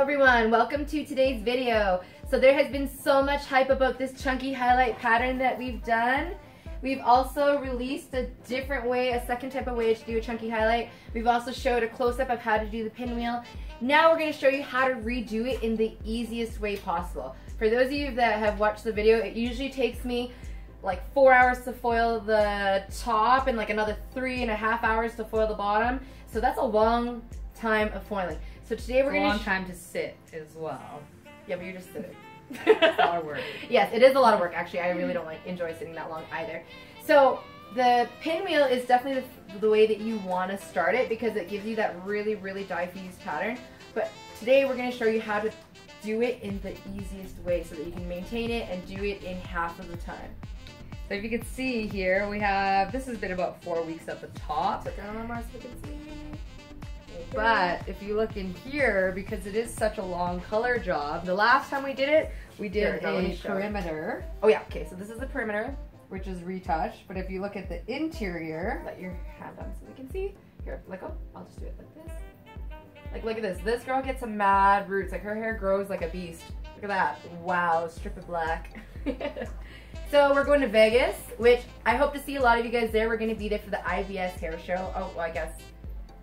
everyone, welcome to today's video. So there has been so much hype about this chunky highlight pattern that we've done. We've also released a different way, a second type of way to do a chunky highlight. We've also showed a close-up of how to do the pinwheel. Now we're going to show you how to redo it in the easiest way possible. For those of you that have watched the video, it usually takes me like 4 hours to foil the top and like another 3.5 hours to foil the bottom. So that's a long time of foiling. So today we're going to... It's a long time to sit as well. Yeah, but you're just sitting. It's a lot of work. Yes, it is a lot of work actually. I really don't enjoy sitting that long either. So the pinwheel is definitely the way that you want to start it because it gives you that really diffused pattern. But today we're going to show you how to do it in the easiest way so that you can maintain it and do it in half of the time. So if you can see here, we have, this has been about 4 weeks at the top. Put down on Mars so you can see. But if you look in here, because it is such a long color job, the last time we did it, we did a perimeter. Oh yeah, okay, so this is the perimeter, which is retouched. But if you look at the interior, let your hand on so we can see. Here, let go. I'll just do it like this. Like, look at this. This girl gets some mad roots. Like, her hair grows like a beast. Look at that. Wow, strip of black. So we're going to Vegas, which I hope to see a lot of you guys there. We're going to be there for the IBS hair show. Oh, well, I guess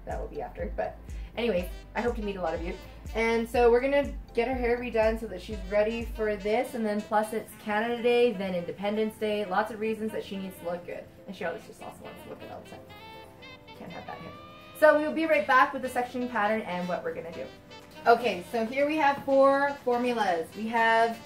that will be after. But anyway, I hope to meet a lot of you. And so we're going to get her hair redone so that she's ready for this. And then plus it's Canada Day, then Independence Day. Lots of reasons that she needs to look good. And she always just also wants to look good all the time. Can't have that hair. So we'll be right back with the sectioning pattern and what we're going to do. Okay, so here we have 4 formulas. We have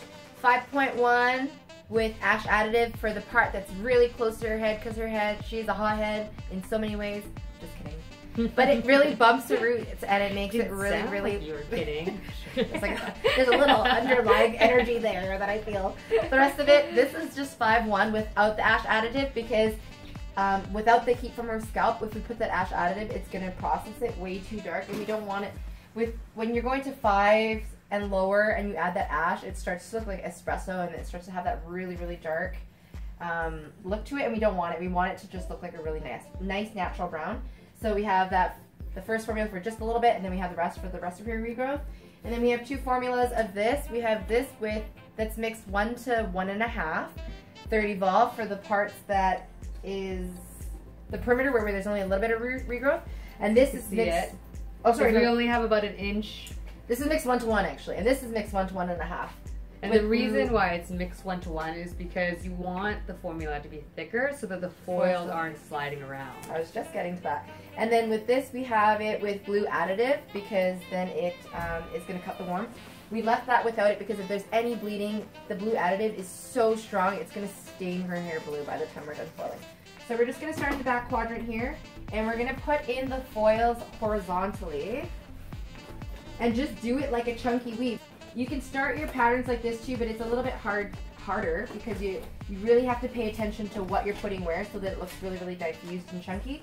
5.1 with ash additive for the part that's really close to her head because her head, she's a hot head in so many ways. Just kidding. But it really bumps the roots and it makes it really like you were kidding. It's like there's a little underlying energy there that I feel. The rest of it, this is just 5.1 without the ash additive because without the heat from her scalp, if we put that ash additive, it's going to process it way too dark and we don't want it. When you're going to 5s and lower and you add that ash, it starts to look like espresso and it starts to have that really dark look to it, and we don't want it. We want it to just look like a really nice natural brown. So we have the first formula for just a little bit, and then we have the rest for the rest of your regrowth. And then we have 2 formulas of this. We have this that's mixed 1 to 1.5, 30 vol for the parts that is the perimeter where there's only a little bit of regrowth, and this is mixed. Oh, sorry, we only have about 1 inch. This is mixed 1 to 1 actually, and this is mixed 1 to 1.5. And the reason why it's mixed 1 to 1 is because you want the formula to be thicker so that the foils aren't sliding around. I was just getting to that. And then with this, we have it with blue additive because then it is going to cut the warmth. We left that without it because if there's any bleeding, the blue additive is so strong, it's going to stain her hair blue by the time we're done foiling. So we're just going to start in the back quadrant here, and we're going to put in the foils horizontally and just do it like a chunky weave. You can start your patterns like this too, but it's a little bit harder because you really have to pay attention to what you're putting where so that it looks really diffused and chunky.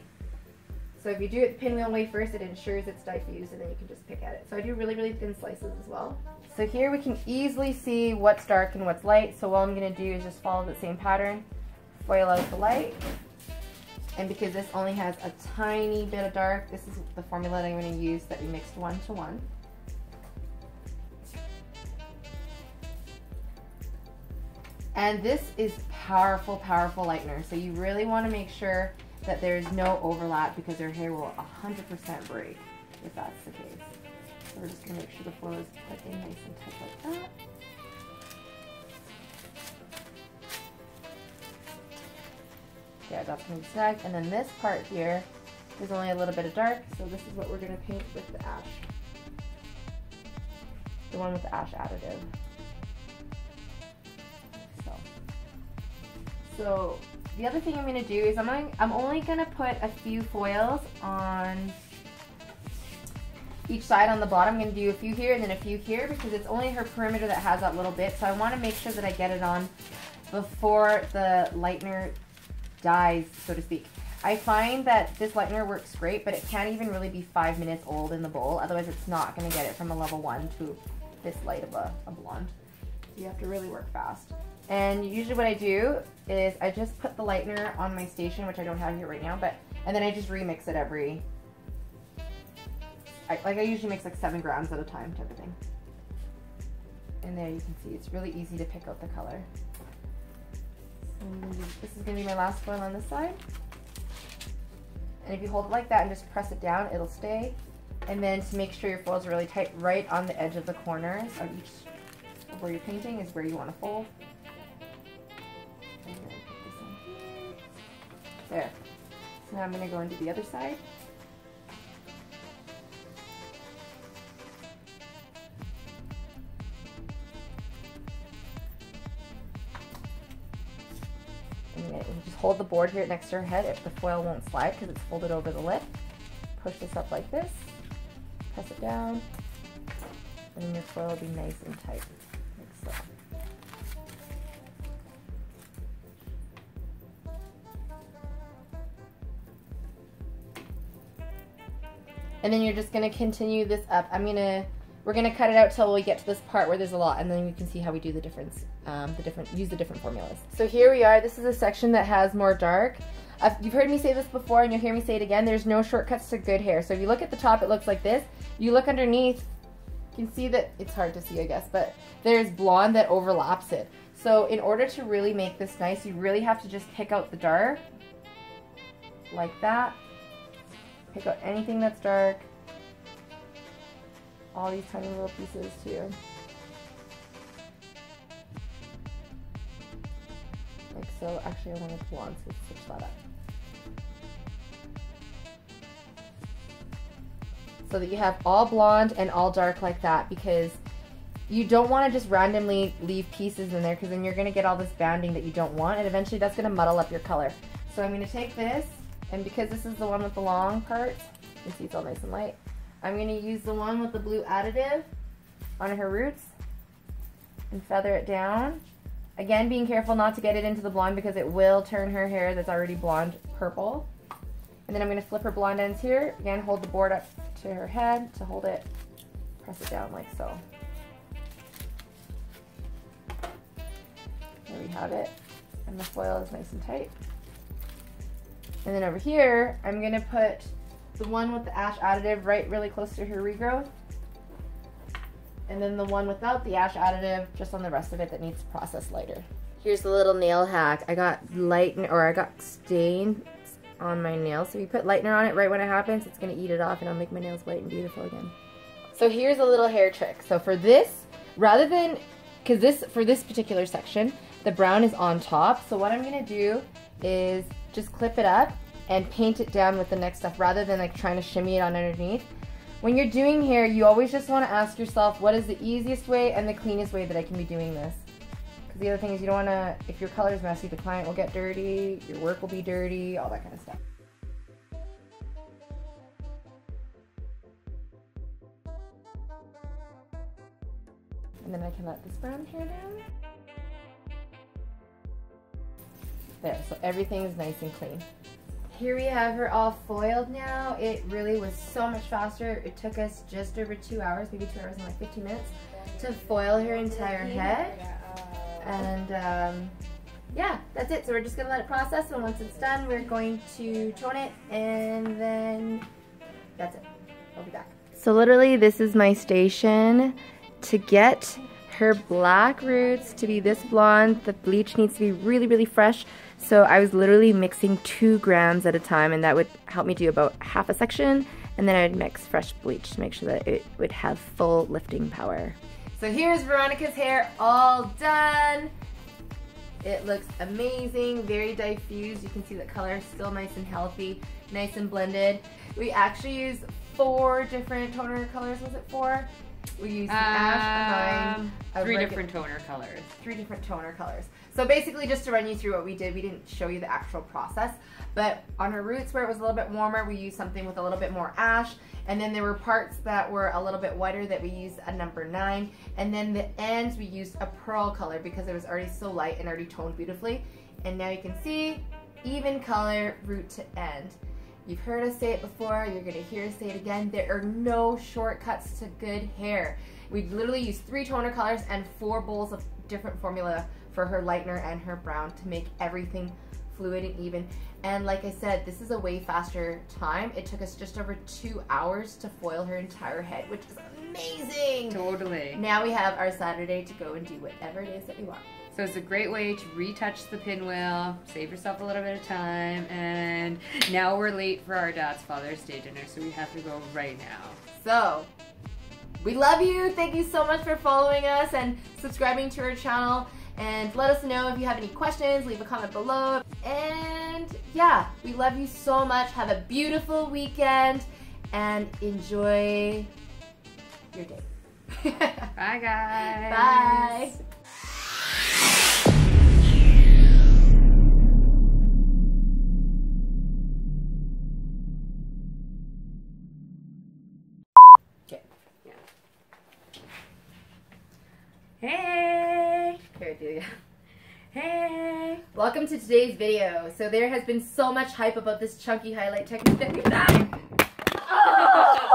So if you do it the pinwheel way first, it ensures it's diffused and then you can just pick at it. So I do really thin slices as well. So here we can easily see what's dark and what's light. So all I'm going to do is just follow the same pattern, foil out the light. And because this only has a tiny bit of dark, this is the formula that I'm going to use that we mixed 1 to 1. And this is powerful lightener. So you really want to make sure that there's no overlap because her hair will 100% break if that's the case. So we're just going to make sure the foil is put in nice and tight like that. Yeah, that's going to be snug. And then this part here, there's only a little bit of dark, so this is what we're going to paint with the ash. The one with the ash additive. So the other thing I'm going to do is I'm only going to put a few foils on each side on the bottom. I'm going to do a few here and then a few here because it's only her perimeter that has that little bit. So I want to make sure that I get it on before the lightener dies, so to speak. I find that this lightener works great, but it can't even really be 5 minutes old in the bowl. Otherwise it's not going to get it from a level 1 to this light of a blonde. You have to really work fast. And usually what I do is I just put the lightener on my station, which I don't have here right now, and then I just remix it I usually mix like 7 grams at a time type of thing. And there you can see it's really easy to pick out the color. This is going to be my last foil on this side. And if you hold it like that and just press it down, it'll stay. And then to make sure your foils are really tight, right on the edge of the corners of each of where you're painting is where you want to fold. And then put this on here. There. So now I'm going to go into the other side. And just hold the board here next to her head if the foil won't slide because it's folded over the lip. Push this up like this, press it down, and then your foil will be nice and tight, like so. And then you're just gonna continue this up. We're gonna cut it out till we get to this part where there's a lot, and then you can see how we do the difference, use the different formulas. So here we are. This is a section that has more dark. You've heard me say this before, and you'll hear me say it again. There's no shortcuts to good hair. So if you look at the top, it looks like this. You look underneath, you can see that it's hard to see, I guess, but there's blonde that overlaps it. So in order to really make this nice, you really have to just pick out the dark, like that. Pick out anything that's dark. All these tiny little pieces too. Like so. Actually, I wanted blonde, so let's switch that up. So that you have all blonde and all dark like that, because you don't want to just randomly leave pieces in there, because then you're going to get all this banding that you don't want, and eventually that's going to muddle up your color. So I'm going to take this, and because this is the one with the long parts, you can see it's all nice and light, I'm going to use the one with the blue additive on her roots and feather it down. Again, being careful not to get it into the blonde because it will turn her hair that's already blonde purple. And then I'm going to flip her blonde ends here. Again, hold the board up to her head to hold it, press it down like so. There we have it. And the foil is nice and tight. And then over here, I'm going to put the one with the ash additive right really close to her regrowth. And then the one without the ash additive just on the rest of it that needs to process lighter. Here's the little nail hack. I got stain on my nails. So if you put lightener on it right when it happens, it's going to eat it off and it'll make my nails white and beautiful again. So here's a little hair trick. So for this, rather than, for this particular section, the brown is on top. So what I'm going to do is just clip it up and paint it down with the next stuff rather than like trying to shimmy it on underneath. When you're doing hair, you always just want to ask yourself, what is the easiest way and the cleanest way that I can be doing this? Because the other thing is you don't want to, if your color is messy, the client will get dirty, your work will be dirty, all that kind of stuff. And then I can let this brown hair down. There, so everything is nice and clean. Here we have her all foiled now. It really was so much faster. It took us just over 2 hours, maybe 2 hours and like 15 minutes to foil her entire head. And yeah, that's it. So we're just gonna let it process, and once it's done, we're going to tone it, and then that's it. I'll be back. So literally, this is my station. To get her black roots to be this blonde, the bleach needs to be really, really fresh. So I was literally mixing 2 grams at a time, and that would help me do about half a section, and then I'd mix fresh bleach to make sure that it would have full lifting power. So here's Veronica's hair all done. It looks amazing, very diffused. You can see the color is still nice and healthy, nice and blended. We actually used 4 different toner colors, was it 4? We used the ash, a 9, 3 different toner colors. 3 different toner colors. So basically, just to run you through what we did, we didn't show you the actual process, but on her roots where it was a little bit warmer, we used something with a little bit more ash, and then there were parts that were a little bit whiter that we used a number 9, and then the ends we used a pearl color because it was already so light and already toned beautifully. And now you can see even color root to end. You've heard us say it before, you're gonna hear us say it again. There are no shortcuts to good hair. We literally used 3 toner colors and 4 bowls of different formula for her lightener and her brown to make everything fluid and even. And like I said, this is a way faster time. It took us just over 2 hours to foil her entire head, which is amazing. Totally. Now we have our Saturday to go and do whatever it is that we want. So it's a great way to retouch the pinwheel, save yourself a little bit of time, and now we're late for our dad's Father's Day dinner, so we have to go right now. So, we love you. Thank you so much for following us and subscribing to our channel. And let us know if you have any questions. Leave a comment below. And yeah, we love you so much. Have a beautiful weekend and enjoy your day. Bye, guys. Bye. Hey! Here, do it again. Hey! Welcome to today's video. So there has been so much hype about this chunky highlight technique that we've done. Oh!